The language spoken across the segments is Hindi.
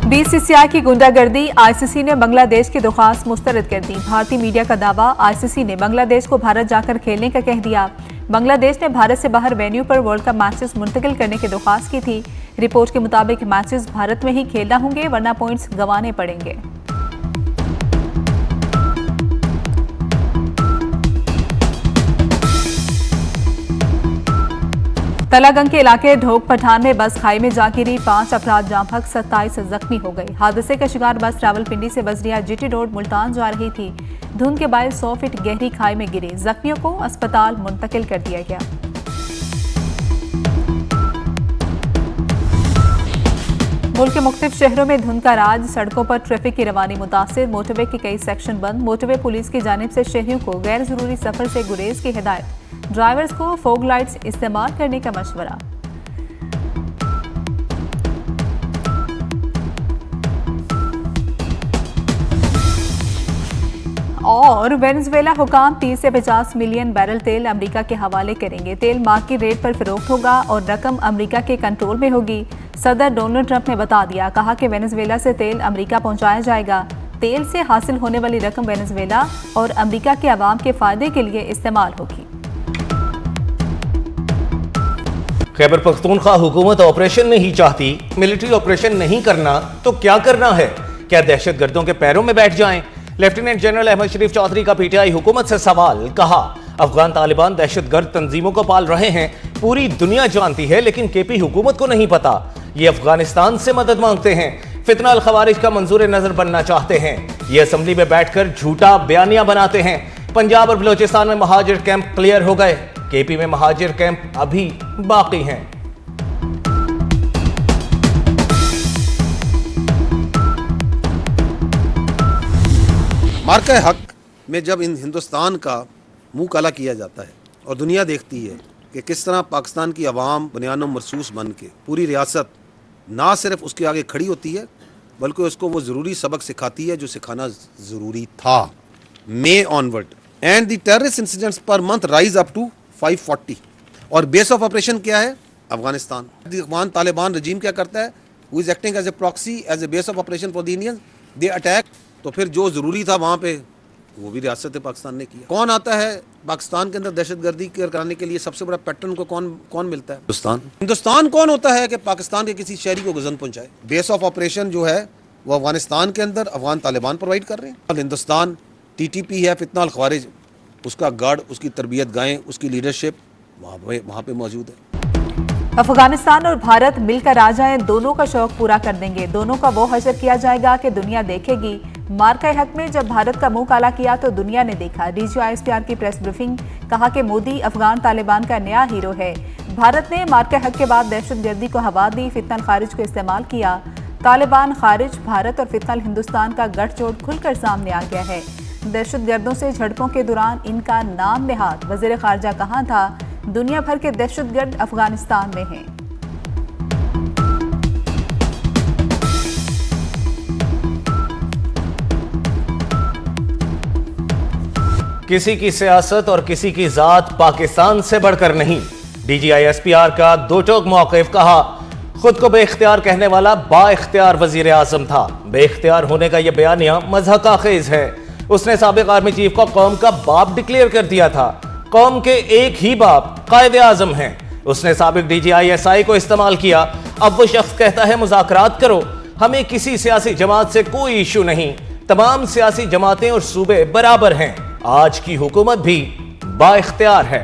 बीसीसीआई की गुंडागर्दी, आईसीसी ने बांग्लादेश की दरख्वास्त मुस्तरद कर दी। भारतीय मीडिया का दावा, आईसीसी ने बांग्लादेश को भारत जाकर खेलने का कह दिया। बांग्लादेश ने भारत से बाहर वेन्यू पर वर्ल्ड कप मैचेस मुंतकिल करने की दरख्वास्त की थी। रिपोर्ट के मुताबिक मैचेस भारत में ही खेलना होंगे, वरना पॉइंट्स गंवाने पड़ेंगे। तलागंग के इलाके ढोक पठान में बस खाई में जा गिरी, 5 अफराद जाँ फक 27 जख्मी हो गए। हादसे का शिकार बस रावलपिंडी से बजरिया जीटी रोड मुल्तान जा रही थी। धुंध के बायस 100 फीट गहरी खाई में गिरी। जख्मियों को अस्पताल मुंतकिल कर दिया गया। मुल्क के मुख्तलिफ शहरों में धुंध का राज, सड़कों पर ट्रैफिक की रवानी मुतासिर, मोटरवे के कई सेक्शन बंद। मोटरवे पुलिस की जानिब से शहरियों को गैर जरूरी सफर से गुरेज की हिदायत। ड्राइवर्स को फॉग लाइट्स इस्तेमाल करने का मशवरा। और वेनेजुएला हुकाम 30 से 50 मिलियन बैरल तेल अमेरिका के हवाले करेंगे। तेल मार्केट रेट पर फरोख्त होगा और रकम अमेरिका के कंट्रोल में होगी। सदर डोनाल्ड ट्रंप ने बता दिया, कहा कि वेनेजुएला से तेल अमेरिका पहुंचाया जाएगा। तेल से हासिल होने वाली रकम वेनेजुएला और अमेरिका के अवाम के फायदे के लिए इस्तेमाल होगी। खैबर पख्तूनख्वा हुकूमत ऑपरेशन नहीं चाहती, मिलिट्री ऑपरेशन नहीं करना तो क्या करना है? क्या दहशतगर्दों के पैरों में बैठ जाएं? लेफ्टिनेंट जनरल अहमद शरीफ चौधरी का पीटीआई हुकूमत से सवाल। कहा, अफगान तालिबान दहशतगर्द तंजीमों को पाल रहे हैं, पूरी दुनिया जानती है, लेकिन केपी हुकूमत को नहीं पता। ये अफगानिस्तान से मदद मांगते हैं, फितना अल खवारिज का मंजूर नजर बनना चाहते हैं। ये असेंबली में बैठकर झूठा बयानिया बनाते हैं। पंजाब और बलोचिस्तान में महाजिर कैंप क्लियर हो गए, केपी में महाजिर कैंप अभी बाकी हैं। मार्का हक में जब इन हिंदुस्तान का मुंह काला किया जाता है और दुनिया देखती है कि किस तरह पाकिस्तान की आवाम बुनियानो मरसूस बन के पूरी रियासत ना सिर्फ उसके आगे खड़ी होती है, बल्कि उसको वो ज़रूरी सबक सिखाती है जो सिखाना ज़रूरी था। May onward and the terrorist incidents per month rise up to 540 और बेस ऑफ ऑपरेशन क्या है? अफगानिस्तान। अफगान तालिबान रजीम क्या करता है? Who is acting as a proxy, as a base of operation for the Indians, they attack. तो फिर जो ज़रूरी था वहाँ पे वो भी रियासत पाकिस्तान ने किया। कौन आता है पाकिस्तान के अंदर दहशतगर्दी कराने के लिए? सबसे बड़ा पैटर्न को कौन मिलता है? हिंदुस्तान कौन होता है कि पाकिस्तान के किसी शहरी को गजन पहुंचाए? बेस ऑफ ऑपरेशन जो है वो अफगानिस्तान के अंदर अफगान तालिबान प्रोवाइड कर रहे हैं। और हिंदुस्तान टीटीपी है, फितना अल खवारिज, उसका गढ़, उसकी तरबियत गाहें, उसकी लीडरशिप वहाँ पे मौजूद है। अफगानिस्तान और भारत मिलकर आ जाएं, दोनों का शौक पूरा कर देंगे। दोनों का वो हशर किया जाएगा कि दुनिया देखेगी। मार्का हक में जब भारत का मुंह काला किया तो दुनिया ने देखा। डीजीआईएसपीआर की प्रेस ब्रीफिंग, कहा कि मोदी अफगान तालिबान का नया हीरो है। भारत ने मार्का हक के बाद दहशतगर्दी को हवा दी, फितना खारिज को इस्तेमाल किया। तालिबान खारिज, भारत और फितना हिंदुस्तान का गठजोड़ खुलकर सामने आ गया है। दहशतगर्दों से झड़पों के दौरान इनका नाम नेहाद वज़ीर ख़ारजा कहाँ था? दुनिया भर के दहशतगर्द अफगानिस्तान में हैं। किसी की सियासत और किसी की जात पाकिस्तान से बढ़कर नहीं। डीजीआईएसपीआर का दो टोक मौक़िफ़। कहा, खुद को बेख्तियार कहने वाला बाइख्तियार वजीर आजम था। बेख्तियार होने का यह बयानिया मज़हक आखेज है। उसने साबिक आर्मी चीफ को कौम का बाप डिक्लेयर कर दिया था। कौम के एक ही बाप कायदे आजम हैं। उसने साबिक डीजीआईएसआई को इस्तेमाल किया। अब वो शख्स कहता है मुज़ाकरात करो। हमें किसी सियासी जमात से कोई इशू नहीं, तमाम सियासी जमातें और सूबे बराबर हैं। आज की हुकूमत भी बाइख्तियार है।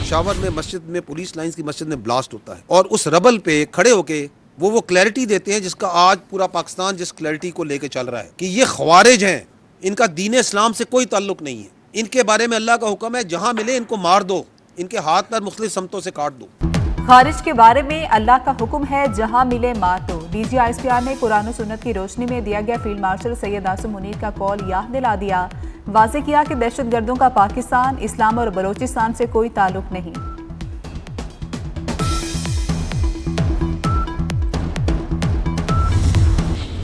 शावर में मस्जिद में, पुलिस लाइंस की मस्जिद में ब्लास्ट होता है और उस रबल पे खड़े होके वो क्लैरिटी देते हैं जिसका आज पूरा पाकिस्तान जिस क्लैरिटी को लेके चल रहा है कि ये खवारिज हैं, इनका दीन इस्लाम से कोई ताल्लुक नहीं है। इनके बारे में अल्लाह का हुक्म है, जहां मिले इनको मार दो, इनके हाथ पर मुख्तलिफ समतों से काट दो। खारिज के बारे में अल्लाह का हुक्म है, जहां मिले मार दो। डीजीआईएसपीआर ने कुरान और सुन्नत की रोशनी में दिया गया फील्ड मार्शल सैयद आसिम मुनीर का कॉल याद दिला दिया। वाज़ेह किया कि दहशतगर्दों का पाकिस्तान, इस्लाम और बलोचिस्तान से कोई ताल्लुक नहीं।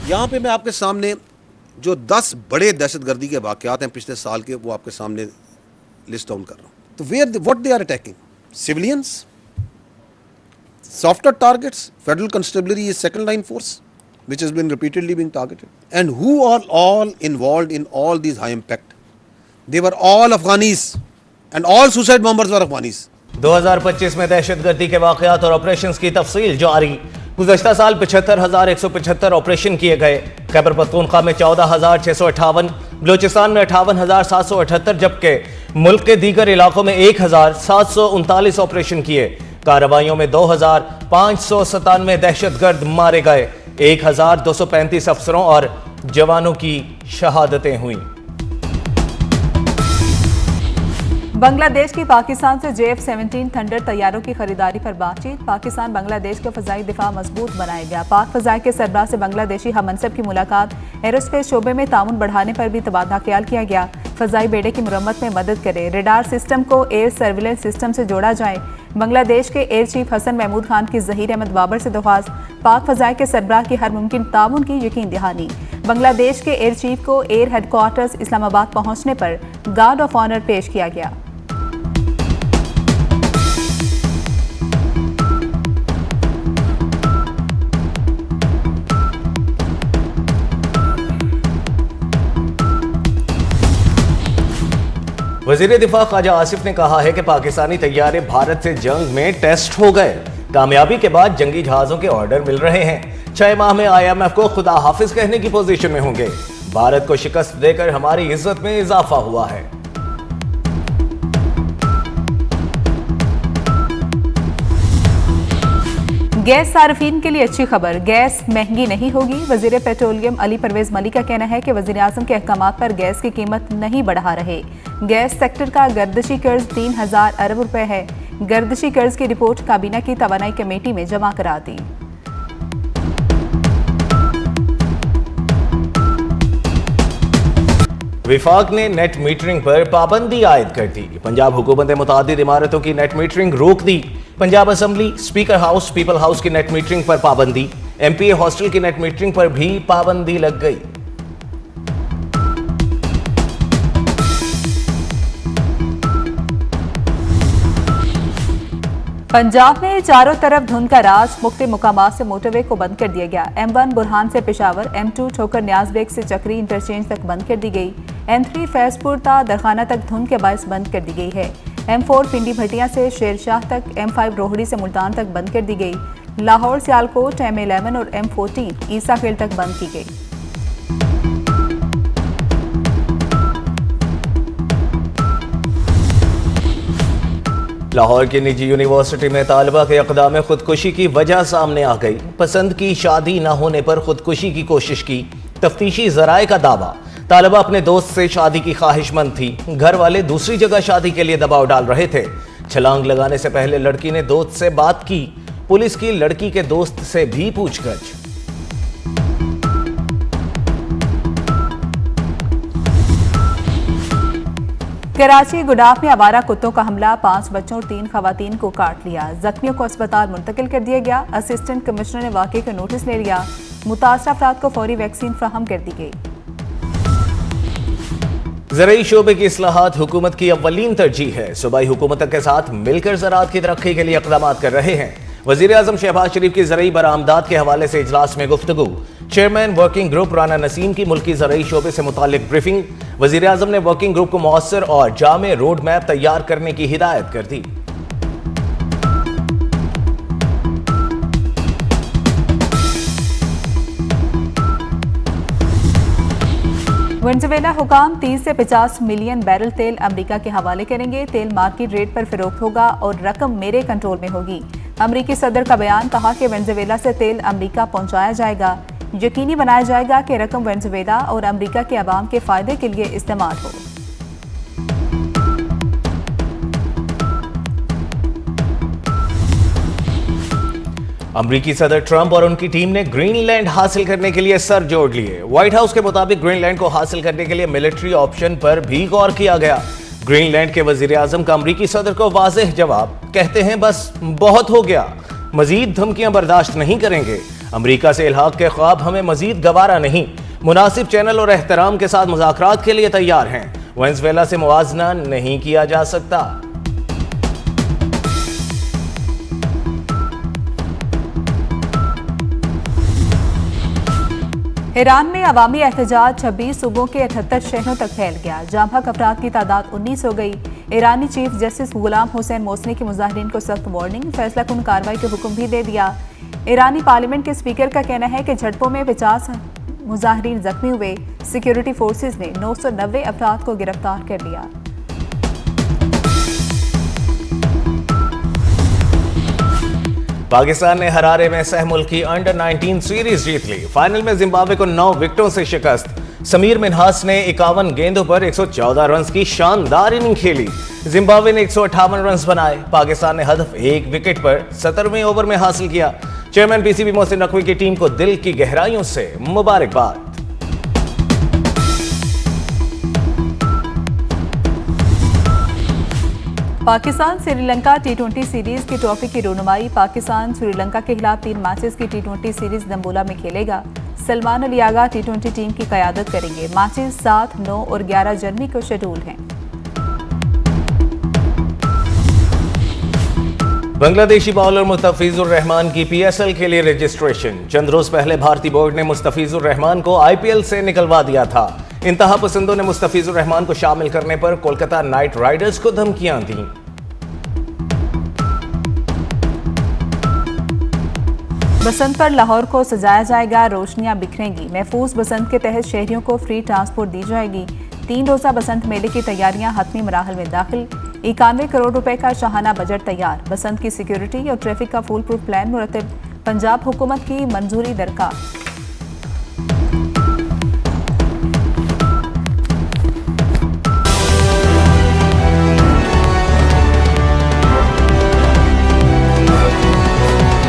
यहाँ पे मैं आपके सामने जो 10 बड़े दहशतगर्दी के वाक़यात हैं पिछले साल के, वो आपके सामने लिस्ट डाउन कर रहा हूँ। तो what they are attacking? Civilians, Softer targets, Federal Constabulary is second line force, which has been repeatedly being targeted. And who are all involved in all these high impact? They were all Afghanis, and all suicide bombers were Afghanis. 2025 में दहशतगर्दी के वाकयात और ऑपरेशंस की तफसील जारी। गुज़श्ता साल 75,175 ऑपरेशन किए गए। खैबर पख्तूनख्वा में 14,658, बलूचिस्तान में 58,778, जबकि मुल्क के दीगर इलाकों में 1,739 ऑपरेशन किए। कार्रवाइयों में 2,597 दहशतगर्द मारे गए। 1,235 अफसरों और जवानों की शहादतें हुई। बांग्लादेश की पाकिस्तान से JF-17 थंडर तैयारों की खरीदारी पर बातचीत। पाकिस्तान बांग्लादेश का फजाई दिफा मजबूत बनाएगा। पाक फजाई के सरबराह से बांग्लादेशी हममनसब की मुलाकात। एरोस्पेस शोबे में ताउन बढ़ाने पर भी तबादला ख्याल किया गया। फजाई बेड़े की मुरम्मत में मदद करे। रेडार सिस्टम को एयर सर्विलेंस सिस्टम से जोड़ा जाए। बांग्लादेश के एयर चीफ हसन महमूद खान की ज़हीर अहमद बाबर से दरख्वास्त। पाक फजाई के सरबराह की हर मुमकिन ताउन की यकीन दहानी। बांग्लादेश के एयर चीफ को एयर हेडक्वार्टर्स इस्लामाबाद पहुंचने पर गार्ड ऑफ ऑनर पेश किया गया। वजीर दिफा ख्वाजा आसिफ ने कहा है कि पाकिस्तानी तैयारे भारत से जंग में टेस्ट हो गए। कामयाबी के बाद जंगी जहाजों के ऑर्डर मिल रहे हैं। 6 माह में IMF को खुदा हाफिज कहने की पोजीशन में होंगे। भारत को शिकस्त देकर हमारी इज्जत में इजाफा हुआ है। गैस सार्फिन के लिए अच्छी खबर, गैस महंगी नहीं होगी। वजीर पेट्रोलियम अली परवेज मलिक का कहना है कि वजीर आजम के अहकामात पर गैस की कीमत नहीं बढ़ा रहे। गैस सेक्टर का गर्दिशी कर्ज 3,000 अरब रुपए है। गर्दिशी कर्ज की रिपोर्ट काबीना की तवानाई कमेटी में जमा करा दी। विफाक ने नेट मीटरिंग पर पाबंदी आयद कर दी। पंजाब हुकूमत ने मुतादिद इमारतों की नेट मीटरिंग रोक दी। Punjab assembly, speaker house, people house की नेट मीटरिंग पर पाबंदी। MPA हॉस्टल की नेट मीटरिंग पर भी पाबंदी लग गई। पंजाब में चारों तरफ धुंध का राज। मुख्तलिफ मुकामात से मोटरवे को बंद कर दिया गया। M1 बुरहान से पेशावर, M2 ठोकर न्याज बेग से चक्री इंटरचेंज तक बंद कर दी गई। M3 फैजपुर ता दरखाना तक धुंध के बायस बंद कर दी गई है। M4 पिंडी भटिया से शेरशाह तक, M5 रोहड़ी से मुल्तान तक बंद कर दी गई। लाहौर सियालकोट M11 और M14 ईसा खेल तक बंद की गई। लाहौर की निजी यूनिवर्सिटी में तालिबा के इक़दाम खुदकुशी की वजह सामने आ गई। पसंद की शादी न होने पर खुदकुशी की कोशिश की। तफ्तीशी जराए का दावा, तालिबा अपने दोस्त से शादी की ख्वाहिशमंद थी। घर वाले दूसरी जगह शादी के लिए दबाव डाल रहे थे। छलांग लगाने से पहले लड़की ने दोस्त से बात की। पुलिस की लड़की के दोस्त से भी पूछगछ। कराची गुडाफ में आवारा कुत्तों का हमला, 5 बच्चों और 3 खवातीन को काट लिया। जख्मियों को अस्पताल मुंतकिल कर दिया गया। असिस्टेंट कमिश्नर ने वाक़े का नोटिस ले लिया। मुतासरा अफराद को फौरी वैक्सीन फराहम कर दी गई। ज़राई शोबे की इस्लाहात हुकूमत की अव्वलीन तरजीह है। सूबाई हुकूमत के साथ मिलकर ज़राअत की तरक्की के लिए इक़दाम कर रहे हैं। वज़ीर आज़म शहबाज शरीफ की ज़राई बरामदात के हवाले से इजलास में गुफ्तगू। Chairman working group Rana Naseem की मुल्की ज़राई शोबे से मुताल्लिक ब्रीफिंग। वज़ीर आज़म ने वर्किंग ग्रुप को मौसर और जामे रोड मैप तैयार करने की हिदायत कर दी। वेनेजुएला हुकाम 30 से 50 मिलियन बैरल तेल अमेरिका के हवाले करेंगे। तेल मार्केट रेट पर फरोख्त होगा और रकम मेरे कंट्रोल में होगी। अमेरिकी सदर का बयान, कहा कि वेनेजुएला से तेल अमेरिका पहुंचाया जाएगा। यकीनी बनाया जाएगा कि रकम वेनेजुएला और अमेरिका के अवाम के फायदे के लिए इस्तेमाल हो। अमरीकी सदर ट्रंप और उनकी टीम ने ग्रीनलैंड हासिल करने के लिए सर जोड़ लिए। व्हाइट हाउस के मुताबिक ग्रीनलैंड को हासिल करने के लिए मिलिट्री ऑप्शन पर भी गौर किया गया। ग्रीनलैंड के वजीर आजम का अमरीकी सदर को वाज़ेह जवाब, कहते हैं बस बहुत हो गया, मजीद धमकियां बर्दाश्त नहीं करेंगे। अमरीका से इल्हाक के ख्वाब हमें मजीद गवारा नहीं। मुनासिब चैनल और एहतराम के साथ मुज़ाकरात के लिए तैयार हैं। वेनेजुएला से मुआवजा नहीं किया जा सकता। ईरान में अवामी एहतजाज 26 सूबों के 78 शहरों तक फैल गया। जाम हक अफराद की तादाद 19 हो गई। ईरानी चीफ जस्टिस गुलाम हुसैन मोसनी की मुजाहिरीन को सख्त वार्निंग, फैसला कुन कार्रवाई के हुक्म भी दे दिया। ईरानी पार्लियामेंट के स्पीकर का कहना है कि झड़पों में 50 मुजाहिरीन जख्मी हुए। सिक्योरिटी फोर्सेज ने 990 अफराद को गिरफ्तार कर लिया। पाकिस्तान ने हरारे में सह मुल्की अंडर 19 सीरीज जीत ली। फाइनल में जिम्बाब्वे को 9 विकेटों से शिकस्त। समीर मिन्हास ने 51 गेंदों पर 114 रन की शानदार इनिंग खेली। जिम्बाब्वे ने 158 रन बनाए। पाकिस्तान ने हदफ 1 विकेट पर 17वें ओवर में हासिल किया। चेयरमैन पीसीबी मोहसिन नकवी की टीम को दिल की गहराइयों से मुबारकबाद। पाकिस्तान श्रीलंका टी20 सीरीज की ट्रॉफी की रोनुमाई। पाकिस्तान श्रीलंका के खिलाफ 3 मैचेस की टी20 सीरीज दम्बोला में खेलेगा। सलमान अली आगा टी20 टीम की क़यादत करेंगे। मैचेस 7, 9 और 11 जनवरी को शेड्यूल हैं। बांग्लादेशी बॉलर मुस्तफिजुर रहमान की पीएसएल के लिए रजिस्ट्रेशन। चंद रोज पहले भारतीय बोर्ड ने मुस्तफिजुर रहमान को आईपीएल से निकलवा दिया था। इंतहा पसंदों ने मुस्तफिजुर रहमान को शामिल करने पर कोलकाता नाइट राइडर्स को धमकियां दी। बसंत पर लाहौर को सजाया जाएगा, रोशनियां बिखरेंगी। महफूज बसंत के तहत शहरियों को फ्री ट्रांसपोर्ट दी जाएगी। 3 रोजा बसंत मेले की तैयारियां हतमी मराहल में दाखिल। 91 करोड़ रुपए का शाहाना बजट तैयार। बसंत की सिक्योरिटी और ट्रैफिक का फुल प्रूफ प्लान मुरतब। पंजाब हुकूमत की मंजूरी दरकार।